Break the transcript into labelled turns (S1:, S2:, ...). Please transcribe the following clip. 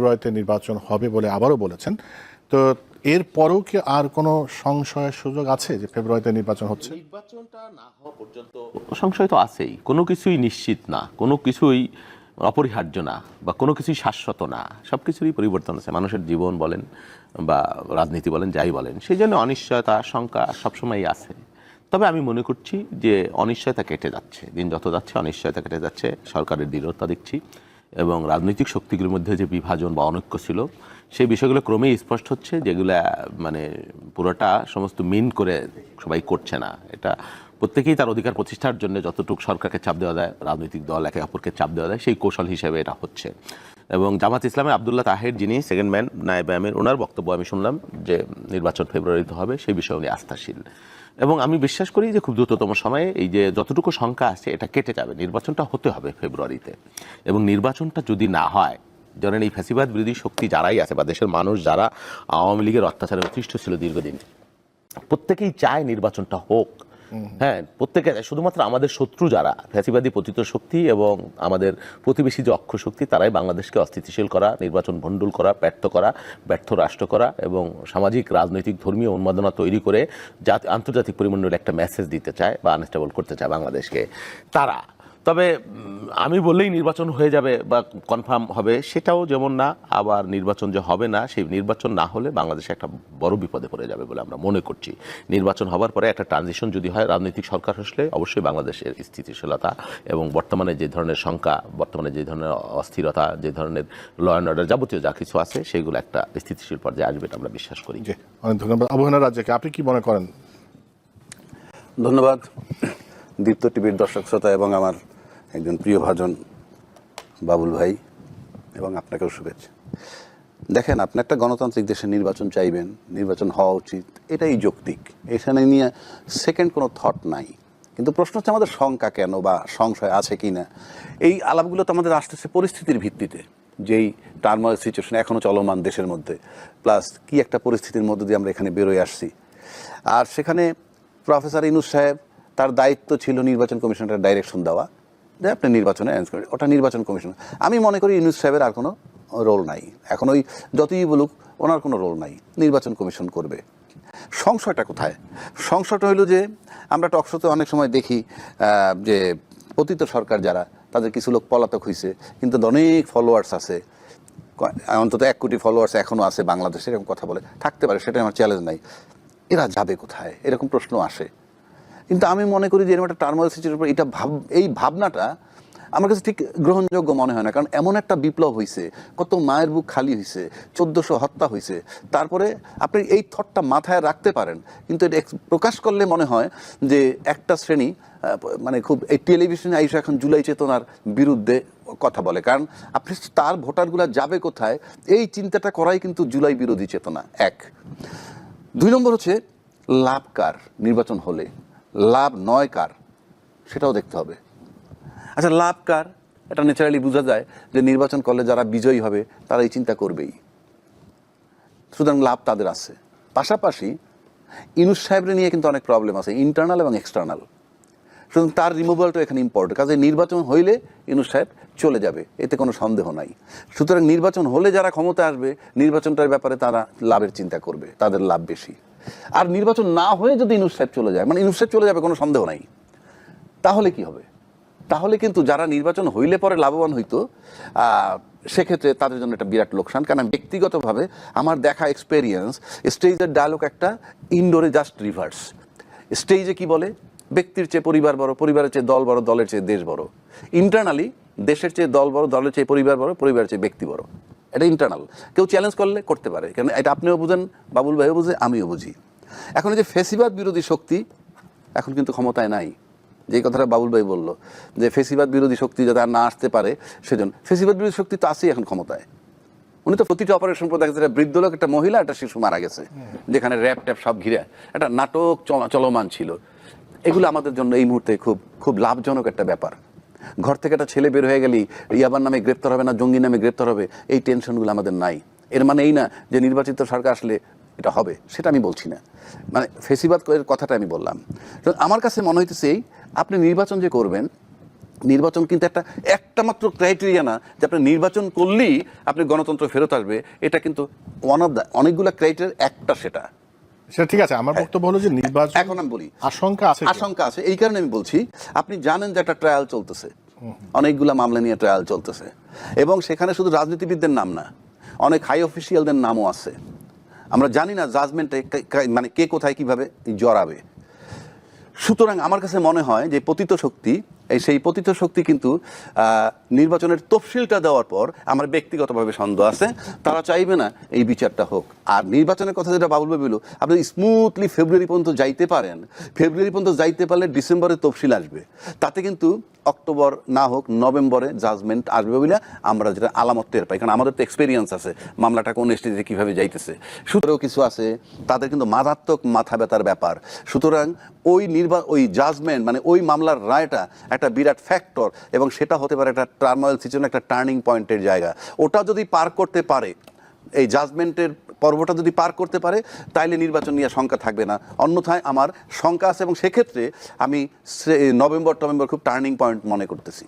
S1: ফেব্রুয়ারিতে নির্বাচন হবে বলে আবারও বলেছেন। তো এরপরেও কি আর কোনো সংশয়ের সুযোগ আছে যে ফেব্রুয়ারিতে নির্বাচন হচ্ছে?
S2: নির্বাচনটা না হওয়া পর্যন্ত সংশয় তো আছেই। কোনো কিছুই নিশ্চিত না, কোনো কিছুই অপরিহার্য না, বা কোনো কিছুই শাশ্বত না। সব কিছুরই পরিবর্তন আছে, মানুষের জীবন বলেন বা রাজনীতি বলেন, যাই বলেন। সেই জন্য অনিশ্চয়তা, শঙ্কা সবসময়ই আছে। তবে আমি মনে করছি যে অনিশ্চয়তা কেটে যাচ্ছে, দিন যত যাচ্ছে অনিশ্চয়তা কেটে যাচ্ছে। সরকারের দৃঢ়তা দেখছি, এবং রাজনৈতিক শক্তিগুলোর মধ্যে যে বিভাজন বা অনৈক্য ছিল সেই বিষয়গুলো ক্রমেই স্পষ্ট হচ্ছে, যেগুলা মানে পুরোটা সমস্ত মিন করে সবাই করছে না। এটা প্রত্যেকেই তার অধিকার প্রতিষ্ঠার জন্য যতটুকু সরকারকে চাপ দেওয়া যায়, রাজনৈতিক দল একে অপরকে চাপ দেওয়া যায়, সেই কৌশল হিসেবে এটা হচ্ছে। এবং জামাত ইসলামের আবদুল্লাহ তাহের, যিনি সেকেন্ড ম্যান নায়েব আমির, ওনার বক্তব্য আমি শুনলাম যে নির্বাচন ফেব্রুয়ারিতে হবে, সেই বিষয়ে উনি আস্থাশীল। এবং আমি বিশ্বাস করি যে খুব দ্রুততম সময়ে এই যে যতটুকু শঙ্কা আছে এটা কেটে যাবে। নির্বাচনটা হতে হবে ফেব্রুয়ারিতে, এবং নির্বাচনটা যদি না হয়, ধরেন এই ফ্যাসিবাদ বিরোধী শক্তি যারাই আছে বা দেশের মানুষ যারা আওয়ামী লীগের অত্যাচারে অতিষ্ঠ ছিল দীর্ঘদিন, প্রত্যেকেই চায় নির্বাচনটা হোক। হ্যাঁ, প্রত্যেকে, শুধুমাত্র আমাদের শত্রু যারা ফ্যাসিবাদী পতিত শক্তি এবং আমাদের প্রতিবেশী যে অক্ষ শক্তি, তারাই বাংলাদেশকে অস্থিতিশীল করা, নির্বাচন ভণ্ডুল করা, ব্যর্থ রাষ্ট্র করা এবং সামাজিক, রাজনৈতিক, ধর্মীয় উন্মাদনা তৈরি করে আন্তর্জাতিক পরিমণ্ডলে একটা মেসেজ দিতে চায় বা আনস্টেবল করতে চায় বাংলাদেশকে তারা। তবে আমি বললেই নির্বাচন হয়ে যাবে বা কনফার্ম হবে সেটাও যেমন না, আবার নির্বাচন যে হবে না, সেই নির্বাচন না হলে বাংলাদেশে একটা বড় বিপদে পড়ে যাবে বলে আমরা মনে করছি। নির্বাচন হবার পরে একটা ট্রানজিশন যদি হয়, রাজনৈতিক সরকার আসলে অবশ্যই বাংলাদেশের স্থিতিশীলতা এবং বর্তমানে যে ধরনের শঙ্কা, বর্তমানে যে ধরনের অস্থিরতা, যে ধরনের ল অ্যান্ড অর্ডার যাবতীয় যা কিছু আছে, সেগুলো একটা স্থিতিশীল পর্যায়ে আসবে এটা আমরা বিশ্বাস করি।
S1: অনেক ধন্যবাদ। আবু হেনা রাজ্জাক, আপনি কি মনে করেন?
S3: ধন্যবাদ দীপ্ত টিভির দর্শক শ্রোতা এবং আমার একজন প্রিয় ভাজন বাবুল ভাই, এবং আপনাকেও শুভেচ্ছা। দেখেন, আপনি একটা গণতান্ত্রিক দেশে নির্বাচন চাইবেন, নির্বাচন হওয়া উচিত, এটাই যৌক্তিক, এখানে নিয়ে সেকেন্ড কোনো থট নাই। কিন্তু প্রশ্ন হচ্ছে আমাদের শঙ্কা কেন বা সংশয় আছে কি না। এই আলাপগুলো তো আমাদের আসতেছে পরিস্থিতির ভিত্তিতে, যেই টার্মোয়াল সিচুয়েশন এখনও চলমান দেশের মধ্যে, প্লাস কি একটা পরিস্থিতির মধ্যে দিয়ে আমরা এখানে বেরোয় আসছি। আর সেখানে প্রফেসর ইউনূস সাহেব, তার দায়িত্ব ছিল নির্বাচন কমিশনের ডাইরেকশন দেওয়া যে আপনি নির্বাচনে অ্যারেঞ্জ করেন, ওটা নির্বাচন কমিশন। আমি মনে করি ইউনূস সাহেবের আর কোনো রোল নাই এখন, ওই যতই বলুক ওনার কোনো রোল নাই, নির্বাচন কমিশন করবে। সংশয়টা কোথায়? সংশয়টা হইল যে আমরা টকশোতে অনেক সময় দেখি যে পতিত সরকার যারা, তাদের কিছু লোক পলাতক হয়েছে, কিন্তু অনেক ফলোয়ার্স আছে, অন্তত 1 কোটি ফলোয়ার্স এখনও আছে বাংলাদেশে, এরকম কথা বলে থাকতে পারে, সেটা আমার চ্যালেঞ্জ নাই। এরা যাবে কোথায়, এরকম প্রশ্ন আসে। কিন্তু আমি মনে করি যে এরকম একটা টার্মোয়াল সিচুয়েশনের উপর এই ভাবনাটা আমার কাছে ঠিক গ্রহণযোগ্য মনে হয় না। কারণ এমন একটা বিপ্লব হয়েছে, কত মায়ের বুক খালি হয়েছে, 1400 হত্যা হয়েছে, তারপরে আপনি এই থটটা মাথায় রাখতে পারেন, কিন্তু এটা প্রকাশ করলে মনে হয় যে একটা শ্রেণী মানে খুব এই টেলিভিশনে আইসা এখন জুলাই চেতনার বিরুদ্ধে কথা বলে। কারণ আপনি তার ভোটারগুলা যাবে কোথায়, এই চিন্তাটা করাই কিন্তু জুলাই বিরোধী চেতনা। 1, 2 নম্বর হচ্ছে লাভ কার নির্বাচন হলে, লাভ নয় কার, সেটাও দেখতে হবে। আচ্ছা, লাভ কার? এটা ন্যাচারালি বোঝা যায় যে নির্বাচন করলে যারা বিজয়ী হবে তারা এই চিন্তা করবেই, সুতরাং লাভ তাদের আছে। পাশাপাশি ইউনূস সাহেবরে নিয়ে কিন্তু অনেক প্রবলেম আছে, ইন্টারনাল এবং এক্সটার্নাল, সুতরাং তার রিমুভালটা এখানে ইম্পর্টেন্ট। কাজে নির্বাচন হইলে ইউনূস সাহেব চলে যাবে, এতে কোনো সন্দেহ নাই। সুতরাং নির্বাচন হলে যারা ক্ষমতা আসবে, নির্বাচনটার ব্যাপারে তারা লাভের চিন্তা করবে, তাদের লাভ বেশি। আর নির্বাচন না হয়ে যদি ইউনূস সাহেব চলে যায়, মানে ইউনূস সাহেব চলে যাবে কোনো সন্দেহ নাই, তাহলে কি হবে? তাহলে কিন্তু যারা নির্বাচন হইলে পরে লাভবান হইতো, সেক্ষেত্রে তাদের জন্য একটা বিরাট লোকসান। কারণ ব্যক্তিগতভাবে আমার দেখা এক্সপেরিয়েন্স, স্টেজের ডায়লগ একটা, ইনডোরে জাস্ট রিভার্স। স্টেজে কি বলে, ব্যক্তির চেয়ে পরিবার বড়, পরিবারের চেয়ে দল বড়, দলের চেয়ে দেশ বড়। ইন্টারনালি দেশের চেয়ে দল বড়, দলের চেয়ে পরিবার বড়, পরিবারের চেয়ে ব্যক্তি বড়। এটা ইন্টারনাল, কেউ চ্যালেঞ্জ করলে করতে পারে, কারণ এটা আপনিও বুঝেন, বাবুল ভাইও বুঝে, আমিও বুঝি। এখন এই যে ফেসিবাদ বিরোধী শক্তি এখন কিন্তু ক্ষমতায় নাই, যে কথাটা বাবুল ভাই বলল যে ফেসিবাদ বিরোধী শক্তি যাতে আর না আসতে পারে সেজন্য, ফেসিবাদ বিরোধী শক্তি তো আসেই এখন ক্ষমতায়। উনি তো প্রতিটা অপারেশন পর দেখা যাচ্ছে বৃদ্ধ লোক, একটা মহিলা, একটা শিশু মারা গেছে, যেখানে র্যাপ ট্যাপ সব ঘিরে একটা নাটক চলমান ছিল। এগুলো আমাদের জন্য এই মুহূর্তে খুব খুব লাভজনক একটা ব্যাপার। ঘর থেকে একটা ছেলে বের হয়ে গেলেই ইয়াবার নামে গ্রেপ্তার হবে না, জঙ্গি নামে গ্রেপ্তার হবে, এই টেনশনগুলো আমাদের নাই। এর মানে এই না যে নির্বাচিত সরকার আসলে এটা হবে, সেটা আমি বলছি না, মানে ফেসিবাদ কথাটা আমি বললাম। আমার কাছে মনে হইতেছে আপনি নির্বাচন যে করবেন, নির্বাচন কিন্তু একটা মাত্র ক্রাইটেরিয়া না যে আপনি নির্বাচন করলেই আপনি গণতন্ত্র ফেরত আসবে, এটা কিন্তু ওয়ান অফ দ্য অনেকগুলো ক্রাইটেরিয়া একটা সেটা।
S1: সেটা ঠিক আছে, আমার বক্তব্য হলো যে নির্বাচন
S3: এখন আমি বলি
S1: আশঙ্কা আছে,
S3: আশঙ্কা আছে, এই কারণে আমি বলছি আপনি জানেন যে একটা ট্রায়াল চলতেছে, অনেকগুলা মামলা নিয়ে ট্রায়াল চলতেছে, এবং সেখানে শুধু রাজনীতিবিদদের নাম না, অনেক হাই অফিসিয়ালদের নামও আছে। আমরা জানি না জাজমেন্টে মানে কে কোথায় কিভাবে জড়াবে। সুতরাং আমার কাছে মনে হয় যে পতিত শক্তি, সেই পতিত শক্তি কিন্তু নির্বাচনের তফসিলটা দেওয়ার পর আমার ব্যক্তিগতভাবে সন্দেহ আছে তারা চাইবে না এই বিচারটা হোক। আর নির্বাচনের কথা যেটা বাবুল ভাই বলল, আপনি স্মুথলি ফেব্রুয়ারি পর্যন্ত যাইতে পারেন, ফেব্রুয়ারি পর্যন্ত যাইতে পারলে ডিসেম্বরে তফসিল আসবে, তাতে কিন্তু অক্টোবর না হোক নভেম্বরে জাজমেন্ট আসবে বলে আমরা যেটা আলামত টের পাই, কারণ আমাদের তো এক্সপিরিয়েন্স আছে মামলাটা কোন স্টেজে কীভাবে যাইতেছে। সুতরাং কিছু আছে তাদের কিন্তু মারাত্মক মাথা ব্যথার ব্যাপার। সুতরাং ওই জাজমেন্ট মানে ওই মামলার রায়টা একটা বিরাট ফ্যাক্টর, এবং সেটা হতে পারে একটা টার্মোয়েল সিচুয়েশন, একটা টার্নিং পয়েন্টের জায়গা। ওটা যদি পার করতে পারে, এই জাজমেন্টের পর্বটা যদি পার করতে পারে, তাইলে নির্বাচন নিয়ে শঙ্কা থাকবে না। অন্যথায় আমার শঙ্কা আছে, এবং সেক্ষেত্রে আমি নভেম্বর খুব টার্নিং পয়েন্ট মনে করতেছি।